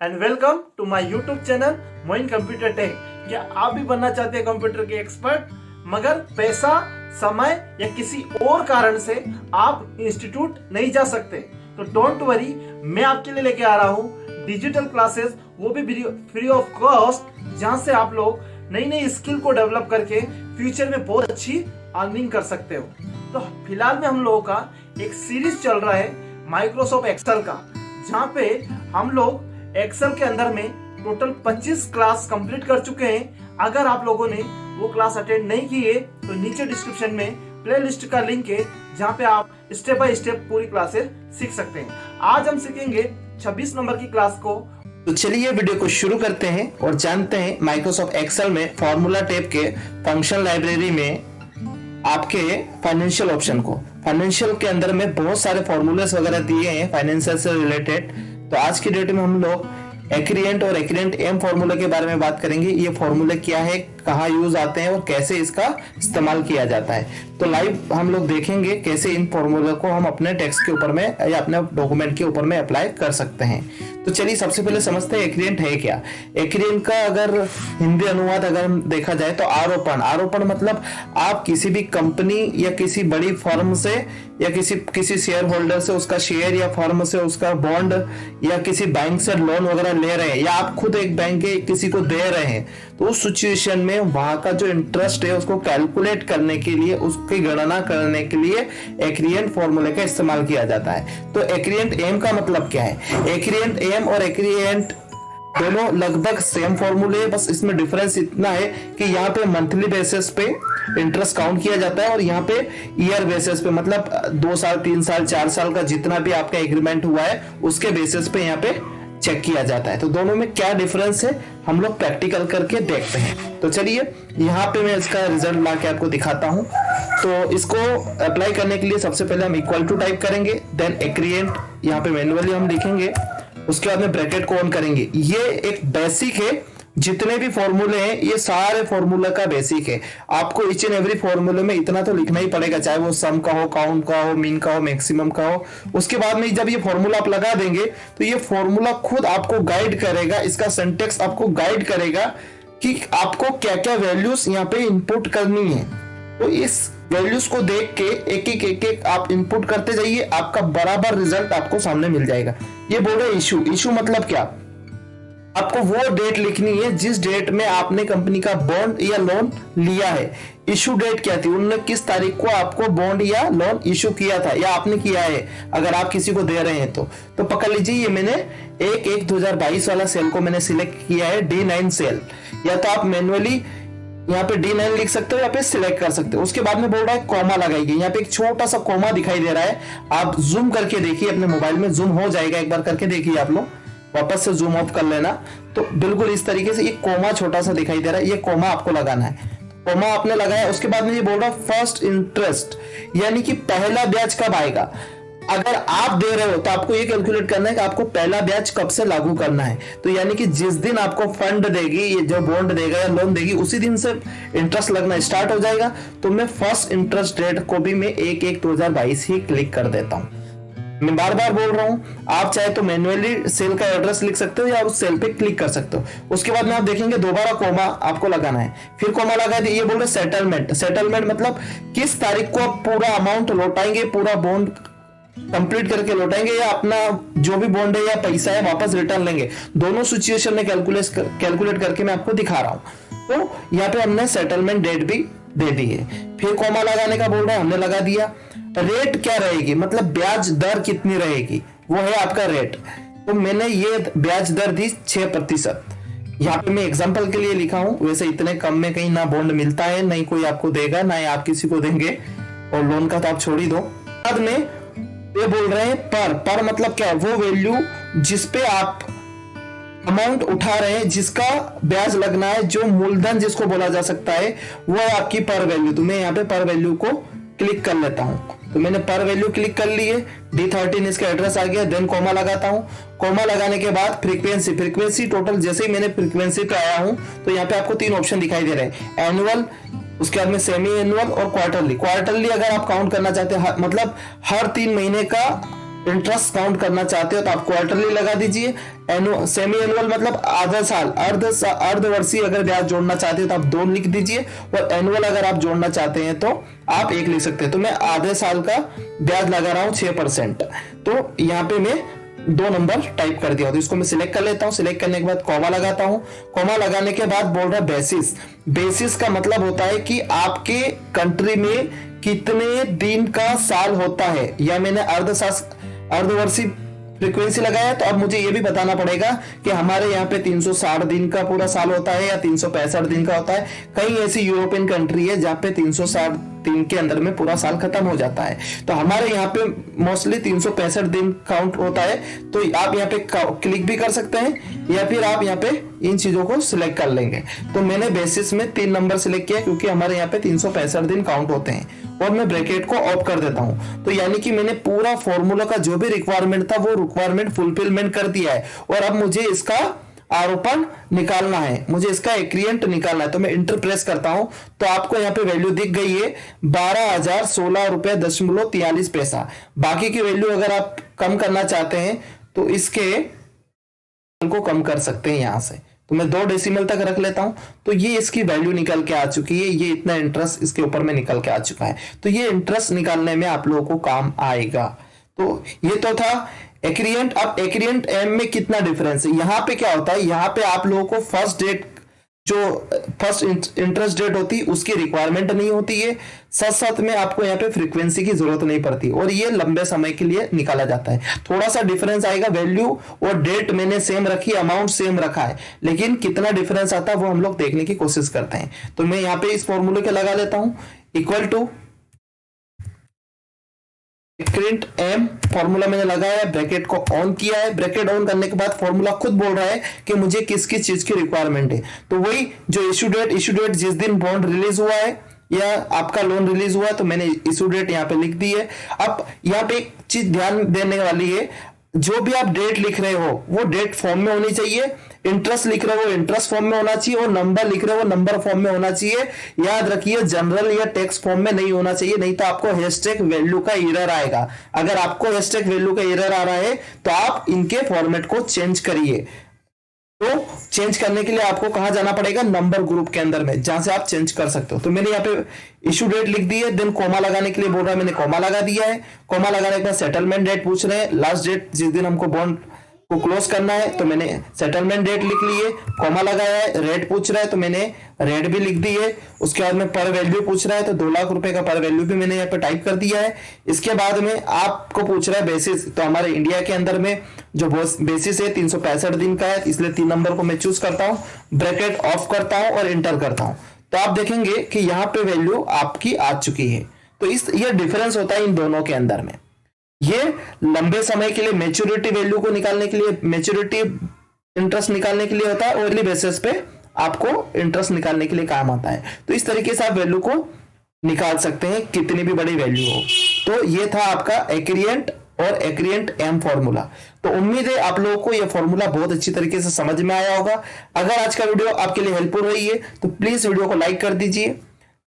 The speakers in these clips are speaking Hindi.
And welcome to my YouTube channel Moin computer tech. क्या आप भी बनना चाहते हैं कंप्यूटर के एक्सपर्ट, मगर पैसा, समय या किसी और कारण से आप इंस्टीट्यूट नहीं जा सकते? तो डोंट वरी, मैं आपके लिए लेके आ रहा हूँ डिजिटल क्लासेस, वो भी फ्री ऑफ कॉस्ट, जहां से आप लोग नई नई स्किल को डेवलप करके फ्यूचर में बहुत अच्छी अर्निंग कर सकते हो। तो फिलहाल में हम लोगों का एक सीरीज चल रहा है माइक्रोसॉफ्ट एक्सेल का, जहां पे हम लोग एक्सेल के अंदर में टोटल 25 क्लास कंप्लीट कर चुके हैं। अगर आप लोगों ने वो क्लास अटेंड नहीं की है तो नीचे डिस्क्रिप्शन में प्लेलिस्ट का लिंक है, जहां पे आप स्टेप बाय स्टेप पूरी क्लासेस सीख सकते हैं। आज हम सीखेंगे 26 नंबर की क्लास को। तो चलिए वीडियो को शुरू करते हैं और जानते हैं माइक्रोसॉफ्ट एक्सेल में फॉर्मूला टैब के फंक्शन लाइब्रेरी में आपके फाइनेंशियल ऑप्शन को। फाइनेंशियल के अंदर में बहुत सारे फॉर्मूलेस वगैरह दिए हैं फाइनेंशियल से रिलेटेड। तो आज की डेट में हम लोग एक्रिएंट और एक्रिएंट एम फॉर्मूला के बारे में बात करेंगे। ये फॉर्मूले क्या है, कहाँ यूज आते हैं और कैसे इसका इस्तेमाल किया जाता है। तो लाइव हम लोग देखेंगे कैसे इन फॉर्मूले को हम अपने टेक्स्ट के ऊपर में या अपने डॉक्यूमेंट के ऊपर में अप्लाई कर सकते हैं। तो चलिए सबसे पहले समझते हैं एक्रिएंट है क्या। एक्रिएंट का अगर हिंदी अनुवाद अगर देखा जाए तो आरोपण। आरोपण मतलब आप किसी भी कंपनी या किसी बड़ी फर्म से या किसी शेयर होल्डर से उसका शेयर या फर्म से उसका बॉन्ड या किसी बैंक से लोन वगैरह ले रहे हैं, या आप खुद एक बैंक के किसी को दे रहे हैं, तो उस सिचुएशन में वहां का जो इंटरेस्ट है उसको कैलकुलेट करने के लिए, उसकी गणना करने के लिए एक्रिएंट फॉर्मूले का इस्तेमाल किया जाता है। तो एक्रिएंट एम का मतलब क्या है? एक्रिएंट एम और एक्रिएंट दोनों लगभग सेम फॉर्मूले है, बस इसमें डिफरेंस इतना है कि यहाँ पे मंथली बेसिस पे इंटरेस्ट काउंट किया जाता है और यहाँ पे ईयर बेसिस पे, मतलब 2 साल 3 साल 4 साल का जितना भी आपका एग्रीमेंट हुआ है उसके बेसिस पे यहाँ पे चेक किया जाता है। तो दोनों में क्या डिफरेंस है हम लोग प्रैक्टिकल करके देखते हैं। तो चलिए यहाँ पे मैं इसका रिजल्ट ला के आपको दिखाता हूँ। तो इसको अप्लाई करने के लिए सबसे पहले हम इक्वल टू टाइप करेंगे, देन एक्रिएंट यहाँ पे मैन्युअली हम लिखेंगे, उसके बाद में ब्रैकेट को ऑन करेंगे। ये एक बेसिक है, जितने भी फॉर्मूले हैं ये सारे फॉर्मूला का बेसिक है। आपको ईच एंड एवरी फॉर्मूले में इतना तो लिखना ही पड़ेगा, चाहे वो सम का हो, काउंट का हो, मीन का हो, मैक्सिमम का हो। उसके बाद में जब ये फॉर्मूला आप लगा देंगे तो ये फॉर्मूला खुद आपको गाइड करेगा, इसका सिंटेक्स आपको गाइड करेगा कि आपको क्या क्या वैल्यूज यहाँ पे इनपुट करनी है। तो इस वैल्यूज को देख के एक एक आप इनपुट करते जाइए, आपका बराबर रिजल्ट आपको सामने मिल जाएगा। ये बोल रहे इशू। इशू मतलब क्या? आपको वो डेट लिखनी है जिस डेट में आपने कंपनी का बॉन्ड या लोन लिया है। इशू डेट क्या थी? उन्होंने किस तारीख को आपको बॉन्ड या लोन इशू किया था या आपने किया है, अगर आप किसी को दे रहे हैं तो पकड़ लीजिए, ये मैंने 1/1/2022 वाला सेल को मैंने सिलेक्ट किया है, D9 सेल। या तो आप मैन्युअली यहाँ पे D9 लिख सकते हो या पे सिलेक्ट कर सकते हो। उसके बाद में बोल रहा है कॉमा लगाइए। यहाँ पे एक छोटा सा कॉमा दिखाई दे रहा है, आप जूम करके देखिए, अपने मोबाइल में जूम हो जाएगा, एक बार करके देखिए आप लोग, वापस से जूम ऑफ कर लेना। तो बिल्कुल इस तरीके से ये कोमा छोटा सा दिखाई दे रहा है, ये कोमा आपको लगाना है। कोमा आपने लगाया, उसके बाद में ये बोल रहा है फर्स्ट इंटरेस्ट, यानी कि पहला ब्याज कब आएगा। अगर आप दे रहे हो तो आपको ये कैलकुलेट करना है कि आपको पहला ब्याज कब से लागू करना है। तो यानी कि जिस दिन आपको फंड देगी, ये जो बॉन्ड देगा या लोन देगी, उसी दिन से इंटरेस्ट लगना स्टार्ट हो जाएगा। तो मैं फर्स्ट इंटरेस्ट डेट को भी मैं 1/1/2022 ही क्लिक कर देता हूं। मैं बार बार बोल रहा हूं, आप चाहे तो मैन्युअली सेल का एड्रेस लिख सकते हो या उस सेल पे क्लिक कर सकते हो। उसके बाद में आप देखेंगे दोबारा कोमा आपको लगाना है, फिर कोमा लगा दिए। ये बोल रहे सेटलमेंट। सेटलमेंट मतलब किस तारीख को आप पूरा अमाउंट लौटाएंगे, पूरा बॉन्ड कंप्लीट करके लौटाएंगे, या अपना जो भी बॉन्ड है या पैसा है वापस रिटर्न लेंगे। दोनों सिचुएशन में कैलकुलेट करके मैं आपको दिखा रहा हूं। तो यहाँ पे हमने सेटलमेंट डेट भी दे दी है। फिर कोमा लगाने का बोल रहा है, हमने लगा दिया। रेट क्या रहेगी, मतलब ब्याज दर कितनी रहेगी, वो है आपका रेट। तो मैंने ये ब्याज दर दी 6%। यहाँ पे मैं एग्जांपल के लिए लिखा हूं, वैसे इतने कम में कहीं ना बॉन्ड मिलता है, नहीं कोई आपको देगा, ना ही आप किसी को देंगे, और लोन का तो आप छोड़ ही दो। बाद में ये बोल रहे हैं पर मतलब क्या है? वो वैल्यू जिसपे आप अमाउंट उठा रहे हैं, जिसका ब्याज लगना है, जो मूलधन जिसको बोला जा सकता है, वो है आपकी पर वैल्यू। तो मैं यहाँ पे पर वैल्यू को क्लिक कर लेता हूं। तो मैंने पर वैल्यू क्लिक कर ली है, D13 इसका एड्रेस आ गया, देन कोमा लगाता हूं। कोमा लगाने के बाद फ्रीक्वेंसी टोटल, जैसे ही मैंने फ्रीक्वेंसी पे आया हूं तो यहाँ पे आपको 3 ऑप्शन दिखाई दे रहे हैं, एनुअल, उसके बाद में सेमी एनुअल और क्वार्टरली। क्वार्टरली अगर आप काउंट करना चाहते हैं, मतलब हर 3 महीने का इंटरेस्ट काउंट करना चाहते हो तो आप क्वार्टरली लगा दीजिए। सेमी एनुअल मतलब आधा साल, अर्धवर्षीय अगर ब्याज जोड़ना चाहते हो तो आप 2 लिख दीजिए, और एनुअल अगर आप जोड़ना चाहते हैं तो आप 1 लिख सकते हैं। तो मैं आधे साल का ब्याज लगा रहा हूं 6%, तो यहाँ पे मैं 2 नंबर टाइप कर दिया। तो इसको मैं सिलेक्ट कर लेता हूं। सिलेक्ट करने के बाद कॉमा लगाता हूं। कॉमा लगाने के बाद बोल रहा है बेसिस। बेसिस का मतलब होता है कि आपके कंट्री में कितने दिन का साल होता है, या मैंने अर्धवर्षीय फ्रीक्वेंसी लगाया, तो अब मुझे ये भी बताना पड़ेगा कि हमारे यहाँ पे 360 दिन का पूरा साल होता है या 365 दिन का होता है। कई ऐसी यूरोपियन कंट्री है जहाँ पे 360 दिन के अंदर में पूरा साल खत्म हो जाता है, तो हमारे यहाँ पे मोस्टली 365 दिन काउंट होता है। तो आप यहाँ पे क्लिक भी कर सकते हैं, या फिर आप यहाँ पे इन चीजों को सिलेक्ट कर लेंगे। तो मैंने बेसिस में 3 नंबर सिलेक्ट किया, क्योंकि हमारे यहाँ पे 365 दिन काउंट होते हैं, और मैं ब्रैकेट को ऑफ कर देता हूं। तो यानी कि मैंने पूरा फॉर्मूला का जो भी रिक्वायरमेंट था वो रिक्वायरमेंट फुलफिलमेंट कर दिया है, और अब मुझे इसका आरोपण निकालना है, मुझे इसका एक्रियंट निकालना है। तो मैं इंटर प्रेस करता हूं, तो आपको यहाँ पे वैल्यू दिख गई है 12,016.43 रुपए। बाकी की वैल्यू अगर आप कम करना चाहते हैं तो इसके को कम कर सकते हैं यहां से। तो मैं 2 डेसिमल तक रख लेता हूं, तो ये इसकी वैल्यू निकल के आ चुकी है। ये इतना इंटरेस्ट इसके ऊपर में निकल के आ चुका है। तो ये इंटरेस्ट निकालने में आप लोगों को काम आएगा। तो ये तो था एक्रियंट। अब एक्रियंट एम में कितना डिफरेंस है, यहाँ पे क्या होता है, यहाँ पे आप लोगों को फर्स्ट इंटरेस्ट डेट होती है उसकी रिक्वायरमेंट नहीं होती है, साथ साथ में आपको यहाँ पे फ्रीक्वेंसी की जरूरत नहीं पड़ती, और ये लंबे समय के लिए निकाला जाता है। थोड़ा सा डिफरेंस आएगा, वैल्यू और डेट मैंने सेम रखी, अमाउंट सेम रखा है, लेकिन कितना डिफरेंस आता है वो हम लोग देखने की कोशिश करते हैं। तो मैं यहाँ पे इस फॉर्मूले के लगा लेता हूं, इक्वल टू एक्रियंट एम, फॉर्मूला मैंने लगाया है, ब्रैकेट को ऑन किया है। ब्रैकेट ऑन करने के बाद फॉर्मूला खुद बोल रहा है कि मुझे किस किस चीज की रिक्वायरमेंट है। तो वही जो इशू डेट जिस दिन बॉन्ड रिलीज हुआ है या आपका लोन रिलीज हुआ है, तो मैंने इशू डेट यहाँ पे लिख दी है। अब यहाँ पे एक चीज ध्यान देने वाली है, जो भी आप डेट लिख रहे हो वो डेट फॉर्म में होनी चाहिए, इंटरेस्ट लिख रहे हो इंटरेस्ट फॉर्म में होना चाहिए, और नंबर लिख रहे हो नंबर फॉर्म में होना चाहिए। याद रखिए जनरल या टेक्स्ट फॉर्म में नहीं होना चाहिए, नहीं तो आपको हैशटैग वैल्यू का एरर आएगा। अगर आपको हैशटैग वैल्यू का एरर आ रहा है तो आप इनके फॉर्मेट को चेंज करिए। तो चेंज करने के लिए आपको कहां जाना पड़ेगा, नंबर ग्रुप के अंदर में, जहां से आप चेंज कर सकते हो। तो मैंने यहाँ पे इशू डेट लिख दी है, देन कॉमा लगाने के लिए बोल रहा है, मैंने कॉमा लगा दिया है। कॉमा लगाने के बाद सेटलमेंट डेट पूछ रहे हैं, लास्ट डेट जिस दिन हमको बॉन्ड को क्लोज करना है, तो मैंने सेटलमेंट डेट लिख ली है, कॉमा लगाया है। रेट पूछ रहा है तो मैंने रेट भी लिख दी है। उसके बाद में पर वैल्यू पूछ रहा है, तो 2 लाख रुपए का पर वैल्यू भी मैंने यहाँ पे टाइप कर दिया है। इसके बाद में आपको पूछ रहा है बेसिस, तो हमारे इंडिया के अंदर में जो बेसिस है 365 दिन का है, इसलिए 3 नंबर को मैं चूज करता हूँ, ब्रैकेट ऑफ करता हूँ और इंटर करता हूँ। तो आप देखेंगे कि यहाँ पे वैल्यू आपकी आ चुकी है। तो ये डिफरेंस होता है इन दोनों के अंदर में। ये लंबे समय के लिए मैच्योरिटी वैल्यू को निकालने के लिए, मैच्योरिटी इंटरेस्ट निकालने के लिए होता है, और बेसिस पे आपको इंटरेस्ट निकालने के लिए काम आता है। तो इस तरीके से आप वैल्यू को निकाल सकते हैं कितनी भी बड़ी वैल्यू हो। तो ये था आपका एक्रियंट और एक्रियंट एम फॉर्मूला। तो उम्मीद है आप लोगों को यह फॉर्मूला बहुत अच्छी तरीके से समझ में आया होगा। अगर आज का वीडियो आपके लिए हेल्पफुल रही है तो प्लीज वीडियो को लाइक कर दीजिए,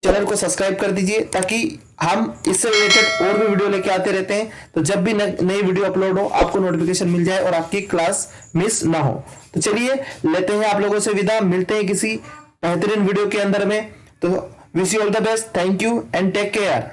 चैनल को सब्सक्राइब कर दीजिए, ताकि हम इससे रिलेटेड और भी वीडियो लेके आते रहते हैं। तो जब भी नई वीडियो अपलोड हो आपको नोटिफिकेशन मिल जाए और आपकी क्लास मिस ना हो। तो चलिए लेते हैं आप लोगों से विदा, मिलते हैं किसी बेहतरीन वीडियो के अंदर में। तो wish you all the best, thank you and take care.